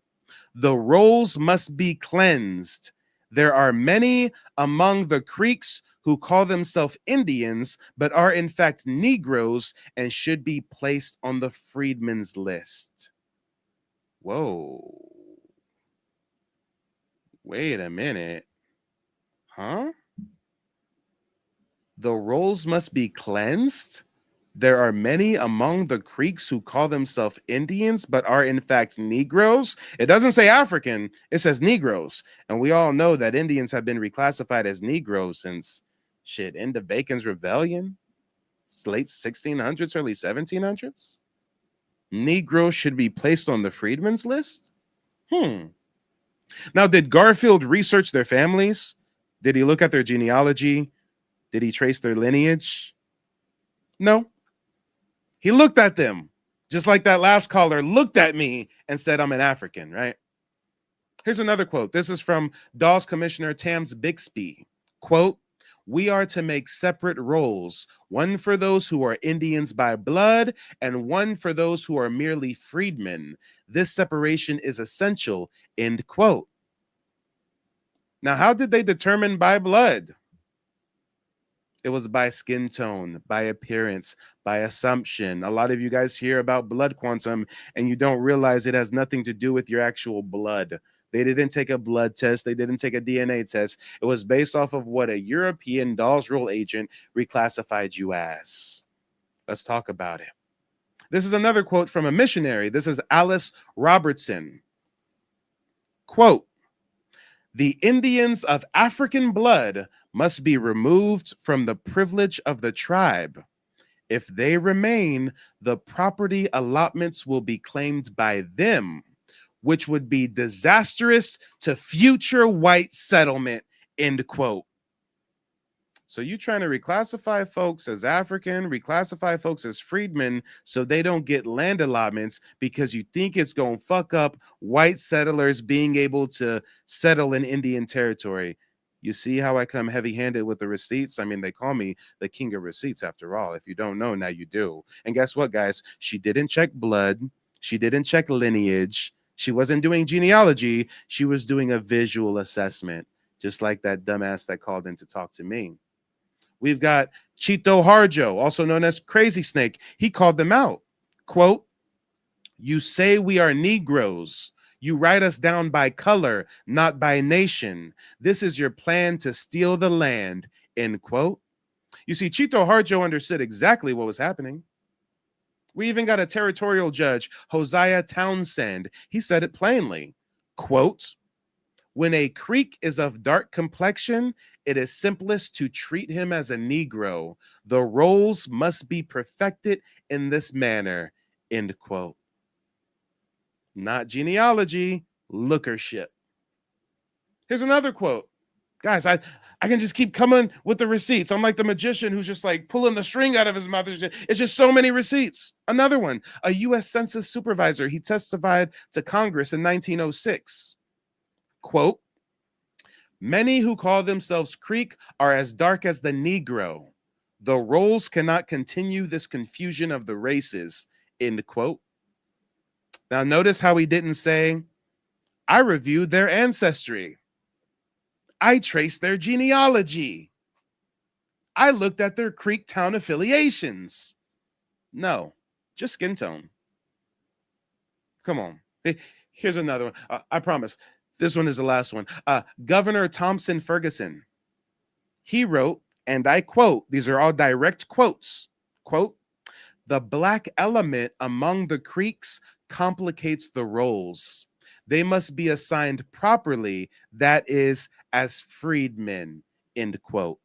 the rolls must be cleansed. There are many among the Creeks who call themselves Indians, but are in fact Negroes and should be placed on the freedmen's list. Whoa. Wait a minute. Huh? The rolls must be cleansed? There are many among the Creeks who call themselves Indians, but are in fact Negroes. It doesn't say African, it says Negroes. And we all know that Indians have been reclassified as Negroes since, end of Bacon's Rebellion, late 1600s, early 1700s. Negroes should be placed on the freedmen's list? Now, did Garfield research their families? Did he look at their genealogy? Did he trace their lineage? No. He looked at them, just like that last caller looked at me and said, I'm an African, right? Here's another quote. This is from Dawes Commissioner Tams Bixby. Quote, we are to make separate rolls, one for those who are Indians by blood and one for those who are merely freedmen. This separation is essential, end quote. Now, how did they determine by blood? It was by skin tone, by appearance, by assumption. A lot of you guys hear about blood quantum and you don't realize it has nothing to do with your actual blood. They didn't take a blood test. They didn't take a DNA test. It was based off of what a European Dawes Roll agent reclassified you as. Let's talk about it. This is another quote from a missionary. This is Alice Robertson. Quote, the Indians of African blood must be removed from the privilege of the tribe. If they remain, the property allotments will be claimed by them, which would be disastrous to future white settlement, end quote. So you trying to reclassify folks as African, reclassify folks as freedmen so they don't get land allotments because you think it's going to fuck up white settlers being able to settle in Indian territory. You see how I come heavy-handed with the receipts? I mean, they call me the king of receipts after all. If you don't know, now you do. And guess what, guys? She didn't check blood. She didn't check lineage. She wasn't doing genealogy. She was doing a visual assessment. just like that dumbass that called in to talk to me. We've got Chito Harjo, also known as Crazy Snake. He called them out. Quote, "You say we are Negroes. You write us down by color, not by nation. This is your plan to steal the land," end quote. You see, Chito Harjo understood exactly what was happening. We even got a territorial judge, Hosea Townsend. He said it plainly. Quote, "When a Creek is of dark complexion, it is simplest to treat him as a Negro. The roles must be perfected in this manner," end quote. Not genealogy, lookership. Here's another quote. Guys, I can just keep coming with the receipts. I'm like the magician who's just like pulling the string out of his mouth. It's just so many receipts. Another one, a U.S. Census supervisor. He testified to Congress in 1906. Quote, "Many who call themselves Creek are as dark as the Negro. The roles cannot continue this confusion of the races," end quote. Now, notice how he didn't say, "I reviewed their ancestry. I traced their genealogy. I looked at their Creek town affiliations." No, just skin tone. Come on. Here's another one. I promise. This one is the last one. Governor Thompson Ferguson. He wrote, and I quote, these are all direct quotes, quote, "The black element among the Creeks complicates the roles. They must be assigned properly, that is, as freedmen," end quote.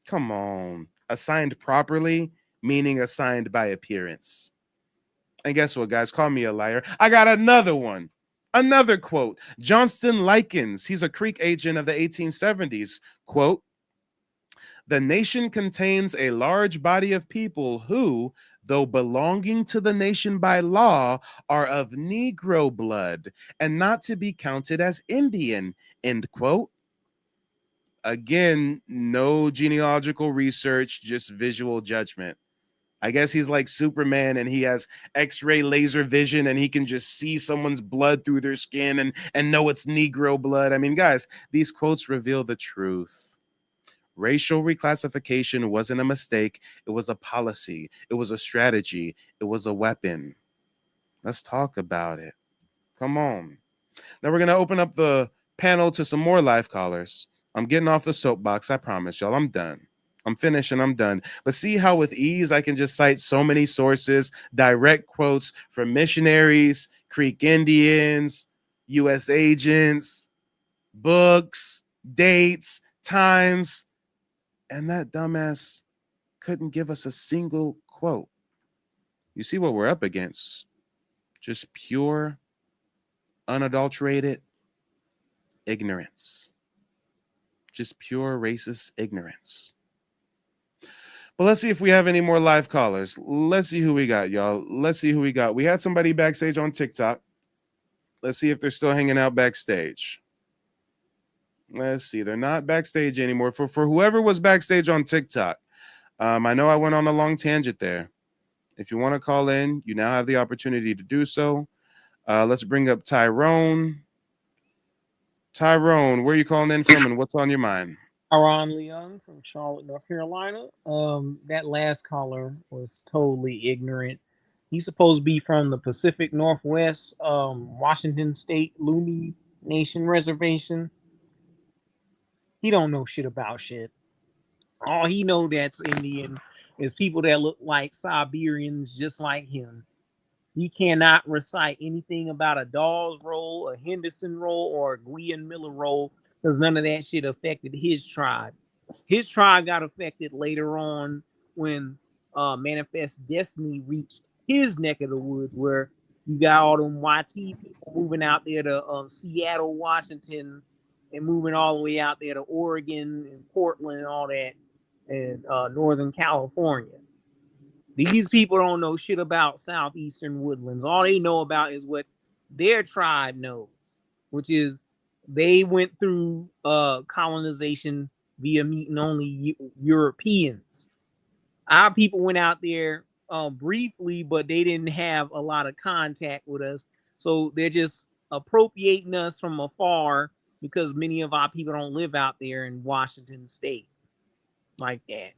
Come on. Assigned properly, meaning assigned by appearance. And guess what, guys? Call me a liar. I got another one. Another quote. Johnston Likens, he's a Creek agent of the 1870s. Quote, "The nation contains a large body of people who, though belonging to the nation by law, are of Negro blood and not to be counted as Indian," end quote. Again, no genealogical research, just visual judgment. I guess he's like Superman and he has X-ray laser vision and he can just see someone's blood through their skin and know it's Negro blood. I mean, guys, these quotes reveal the truth. Racial reclassification wasn't a mistake. It was a policy. It was a strategy. It was a weapon. Let's talk about it. Come on. Now we're going to open up the panel to some more live callers. I'm getting off the soapbox. I promise y'all. I'm done. I'm finished and I'm done. But see how with ease I can just cite so many sources, direct quotes from missionaries, Creek Indians, U.S. agents, books, dates, times, and that dumbass couldn't give us a single quote. You see what we're up against? Just pure, unadulterated ignorance. Just pure racist ignorance. But let's see if we have any more live callers. Let's see who we got, y'all. Let's see who we got. We had somebody backstage on TikTok. Let's see if they're still hanging out backstage. Let's see. They're not backstage anymore. For whoever was backstage on TikTok, I know I went on a long tangent there. If you want to call in, you now have the opportunity to do so. Let's bring up Tyrone. Tyrone, where are you calling in from and what's on your mind? Aaron Leon from Charlotte, North Carolina. That last caller was totally ignorant. He's supposed to be from the Pacific Northwest, Washington State Lumi Nation Reservation. He don't know shit about shit. All he know that's Indian is people that look like Siberians just like him. You cannot recite anything about a Dawes roll, a Henderson roll, or a Gwian Miller roll because none of that shit affected his tribe. His tribe got affected later on when Manifest Destiny reached his neck of the woods, where you got all them YT people moving out there to Seattle, Washington, and moving all the way out there to Oregon and Portland and all that, and Northern California. These people don't know shit about southeastern woodlands. All they know about is what their tribe knows, which is they went through colonization via meeting only Europeans. Our people went out there briefly, but they didn't have a lot of contact with us. So they're just appropriating us from afar because many of our people don't live out there in Washington State like that.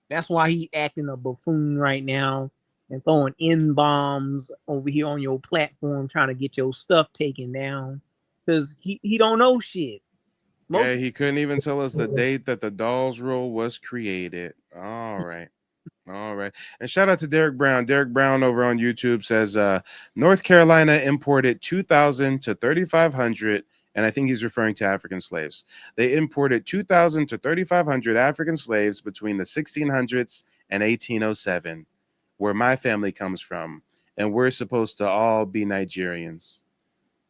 That's why he acting a buffoon right now and throwing N bombs over here on your platform, trying to get your stuff taken down, because he don't know shit. Yeah, he couldn't even tell us the date that the Dolls Rule was created. All right. All right. And shout out to Derek Brown. Derek Brown over on YouTube says North Carolina imported 2,000 to 3,500, and I think he's referring to African slaves. They imported 2,000 to 3,500 African slaves between the 1600s and 1807, where my family comes from, and we're supposed to all be Nigerians.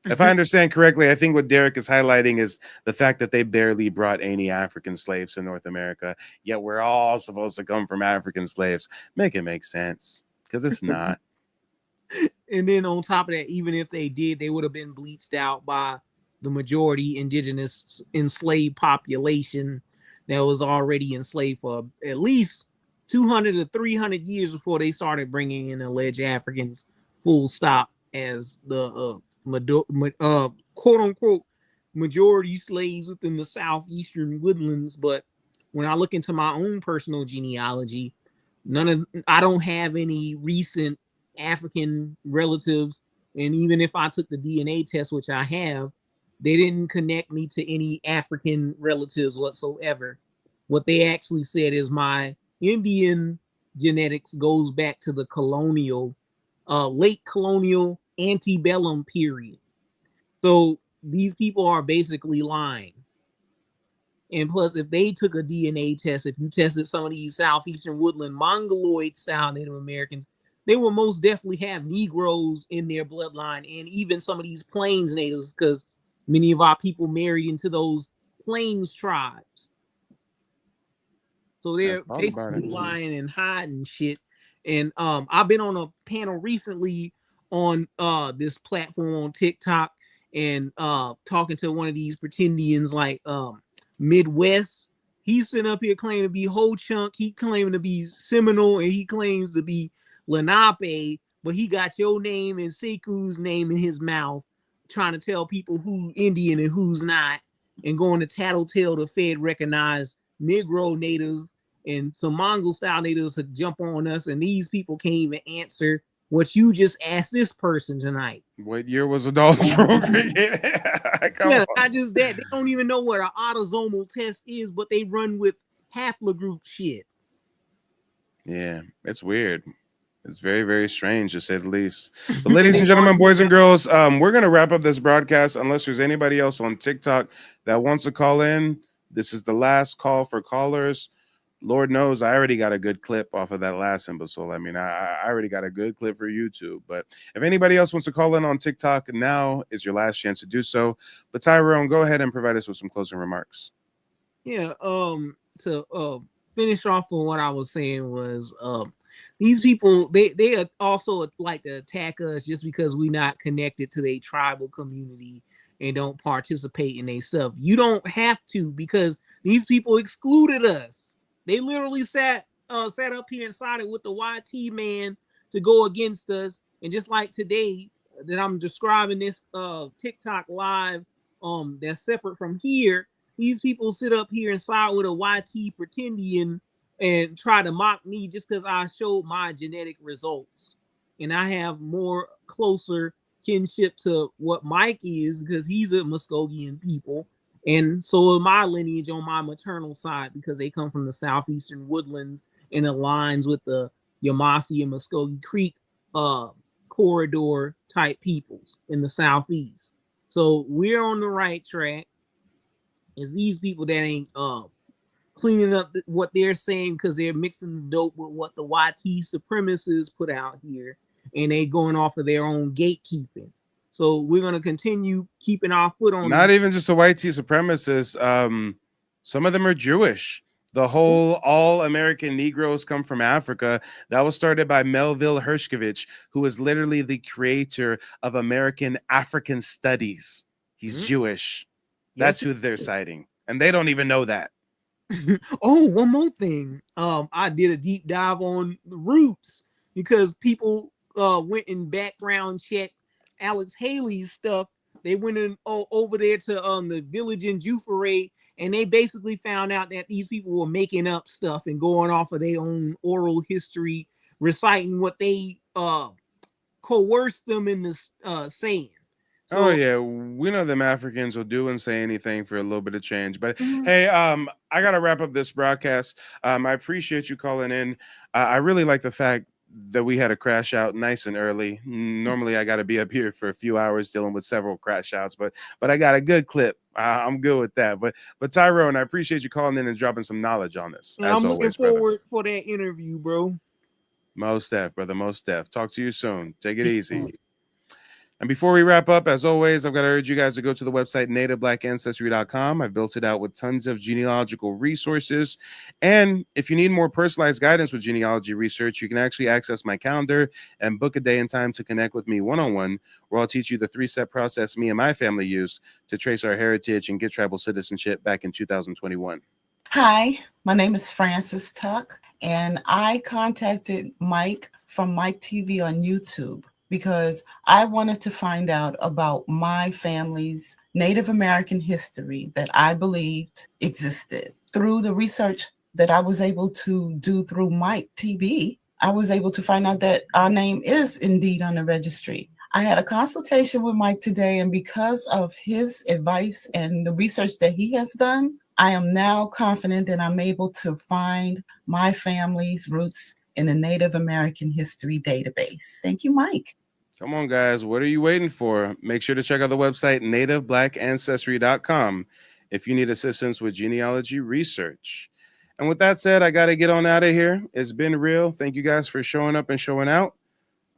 If I understand correctly, I think what Derek is highlighting is the fact that they barely brought any African slaves to North America, yet we're all supposed to come from African slaves. Make it make sense, because it's not. And then on top of that, even if they did, they would have been bleached out by the majority indigenous enslaved population that was already enslaved for at least 200 to 300 years before they started bringing in alleged Africans, full stop, as the quote unquote majority slaves within the southeastern woodlands. But when I look into my own personal genealogy, I don't have any recent African relatives, and even if I took the DNA test, which I have, they didn't connect me to any African relatives whatsoever. What they actually said is my Indian genetics goes back to the colonial, late colonial antebellum period. So these people are basically lying. And plus, if they took a DNA test, if you tested some of these southeastern woodland mongoloid style Native Americans, they will most definitely have Negroes in their bloodline, and even some of these Plains natives, because many of our people married into those Plains tribes. So they're basically lying and hiding shit. And I've been on a panel recently on this platform on TikTok, and talking to one of these pretendians like Midwest. He's sitting up here claiming to be Ho Chunk, he claiming to be Seminole, and he claims to be Lenape, but he got your name and Sekou's name in his mouth, trying to tell people who Indian and who's not, and going to tattletale the Fed recognized Negro natives and some Mongol style natives to jump on us, and these people can't even answer what you just asked this person tonight. What year was the Dolls Rule created? Yeah, not just that, they don't even know what an autosomal test is, but they run with haplogroup shit. Yeah, it's weird. It's very, very strange, to say the least. But ladies and gentlemen, boys and girls, we're going to wrap up this broadcast unless there's anybody else on TikTok that wants to call in. This is the last call for callers. Lord knows I already got a good clip off of that last imbecile. I mean, I already got a good clip for YouTube. But if anybody else wants to call in on TikTok, now is your last chance to do so. But Tyrone, go ahead and provide us with some closing remarks. Yeah, to finish off on what I was saying was these people, they also like to attack us just because we're not connected to their tribal community and don't participate in their stuff. You don't have to, because these people excluded us. They literally sat up here and sided with the YT man to go against us. And just like today that I'm describing this TikTok live that's separate from here, these people sit up here and side with a YT pretendian and try to mock me just because I showed my genetic results. And I have more closer kinship to what Mike is, because he's a Muskogean people. And so my lineage on my maternal side, because they come from the southeastern woodlands and aligns with the Yamasee and Muskogee Creek corridor type peoples in the southeast. So we're on the right track. It's these people that ain't cleaning up what they're saying, because they're mixing the dope with what the YT supremacists put out here, and they going off of their own gatekeeping. So we're going to continue keeping our foot on. Not even just the YT supremacists. Some of them are Jewish. The whole all American Negroes come from Africa. That was started by Melville Hershkovich, who is literally the creator of American African Studies. He's Jewish. That's who they're citing. And they don't even know that. Oh, one more thing. I did a deep dive on the roots, because people went and background checked Alex Haley's stuff They went in over there to the village in Jufaray, and they basically found out that these people were making up stuff and going off of their own oral history, reciting what they coerced them into saying. So, oh yeah, we know them Africans will do and say anything for a little bit of change. But hey, I gotta wrap up this broadcast. I appreciate you calling in. I really like the fact that we had a crash out nice and early. Normally, I got to be up here for a few hours dealing with several crash outs, but I got a good clip. I'm good with that. But Tyrone, I appreciate you calling in and dropping some knowledge on this. I'm looking forward for that interview, bro. Most def, brother. Most def. Talk to you soon. Take it easy. And before we wrap up, as always, I've got to urge you guys to go to the website nativeblack.ancestry.com. I've built it out with tons of genealogical resources. And if you need more personalized guidance with genealogy research, you can actually access my calendar and book a day and time to connect with me one-on-one, where I'll teach you the 3-step process me and my family used to trace our heritage and get tribal citizenship back in 2021. Hi, my name is Frances Tuck, and I contacted Mike from Mike TV on YouTube because I wanted to find out about my family's Native American history that I believed existed. Through the research that I was able to do through Mike TV, I was able to find out that our name is indeed on the registry. I had a consultation with Mike today, and because of his advice and the research that he has done, I am now confident that I'm able to find my family's roots in the Native American History database. Thank you, Mike. Come on, guys. What are you waiting for? Make sure to check out the website nativeblack.ancestry.com if you need assistance with genealogy research. And with that said, I got to get on out of here. It's been real. Thank you guys for showing up and showing out.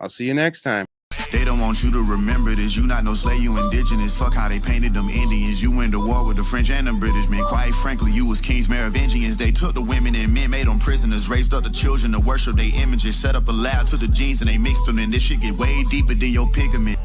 I'll see you next time. They don't want you to remember this. You not no slave, you indigenous. Fuck how they painted them Indians. You went to war with the French and the British, man. Quite frankly, you was kings Merovingians. They took the women and men, made them prisoners, raised up the children to worship their images, set up a lab to the genes and they mixed them, and this shit get way deeper than your pigment.